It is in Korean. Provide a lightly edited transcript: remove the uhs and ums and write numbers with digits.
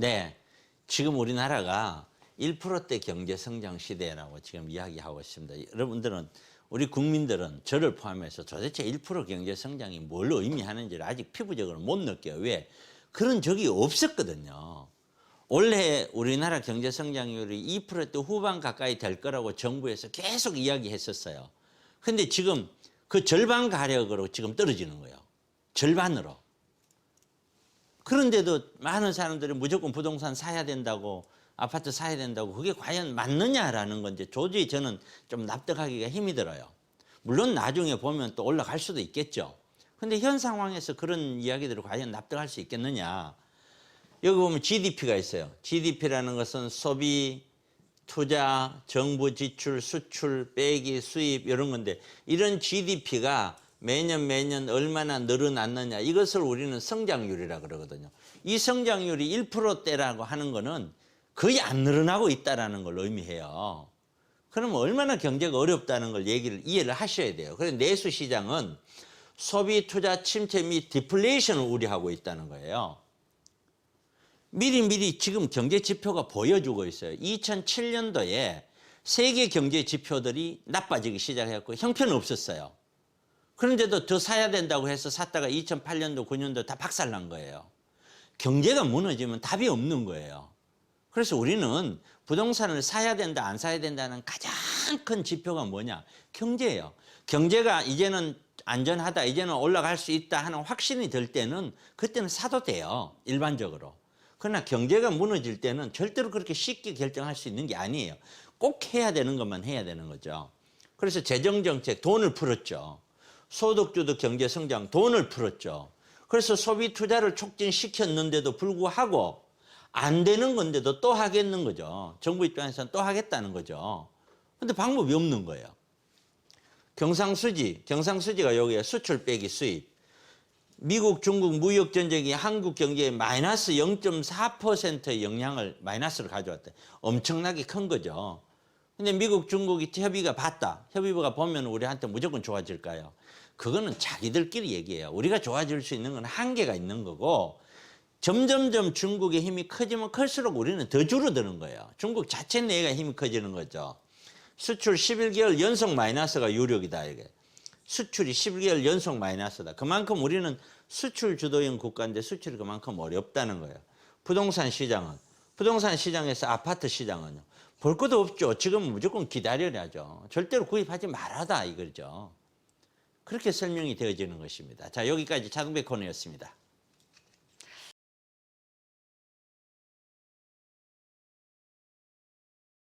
네, 지금 우리나라가 1%대 경제 성장 시대라고 지금 이야기하고 있습니다. 여러분들은, 우리 국민들은 저를 포함해서 도대체 1% 경제 성장이 뭘 의미하는지를 아직 피부적으로 못 느껴요. 왜? 그런 적이 없었거든요. 올해 우리나라 경제 성장률이 2%대 후반 가까이 될 거라고 정부에서 계속 이야기했었어요. 근데 지금 그 절반 가력으로 지금 떨어지는 거예요. 절반으로. 그런데도 많은 사람들이 무조건 부동산 사야 된다고, 아파트 사야 된다고, 그게 과연 맞느냐라는 건 이제 도저히 저는 좀 납득하기가 힘이 들어요. 물론 나중에 보면 또 올라갈 수도 있겠죠. 근데 현 상황에서 그런 이야기들을 과연 납득할 수 있겠느냐. 여기 보면 GDP가 있어요. GDP라는 것은 소비, 투자, 정부 지출, 수출, 빼기, 수입 이런 건데, 이런 GDP가 매년 얼마나 늘어났느냐, 이것을 우리는 성장률이라 그러거든요. 이 성장률이 1%대라고 하는 거는 거의 안 늘어나고 있다는 걸 의미해요. 그러면 얼마나 경제가 어렵다는 걸 이해를 하셔야 돼요. 그래서 내수 시장은 소비, 투자, 침체 및 디플레이션을 우려하고 있다는 거예요. 미리 지금 경제 지표가 보여주고 있어요. 2007년도에 세계 경제 지표들이 나빠지기 시작했고 형편 없었어요. 그런데도 더 사야 된다고 해서 샀다가 2008년도, 9년도 다 박살난 거예요. 경제가 무너지면 답이 없는 거예요. 그래서 우리는 부동산을 사야 된다, 안 사야 된다는 가장 큰 지표가 뭐냐? 경제예요. 경제가 이제는 안전하다, 이제는 올라갈 수 있다 하는 확신이 들 때는 그때는 사도 돼요. 일반적으로. 그러나 경제가 무너질 때는 절대로 그렇게 쉽게 결정할 수 있는 게 아니에요. 꼭 해야 되는 것만 해야 되는 거죠. 그래서 재정정책, 돈을 풀었죠. 소득주도 경제성장, 돈을 풀었죠. 그래서 소비 투자를 촉진시켰는데도 불구하고 안 되는 건데도 또 하겠는 거죠. 정부 입장에서는 또 하겠다는 거죠. 근데 방법이 없는 거예요. 경상수지가 여기에 수출 빼기 수입. 미국, 중국 무역 전쟁이 한국 경제에 마이너스 0.4%의 영향을 마이너스로 가져왔대. 엄청나게 큰 거죠. 근데 미국, 중국이 협의가 봤다. 협의부가 보면 우리한테 무조건 좋아질까요? 그거는 자기들끼리 얘기해요. 우리가 좋아질 수 있는 건 한계가 있는 거고, 점점점 중국의 힘이 커지면 클수록 우리는 더 줄어드는 거예요. 중국 자체 내가 힘이 커지는 거죠. 수출 11개월 연속 마이너스가 유력이다, 이게. 수출이 11개월 연속 마이너스다. 그만큼 우리는 수출 주도형 국가인데 수출이 그만큼 어렵다는 거예요. 부동산 시장에서 아파트 시장은요. 볼 것도 없죠. 지금은 무조건 기다려야죠. 절대로 구입하지 말아다 이거죠. 그렇게 설명이 되어지는 것입니다. 자, 여기까지 차동백 코너였습니다.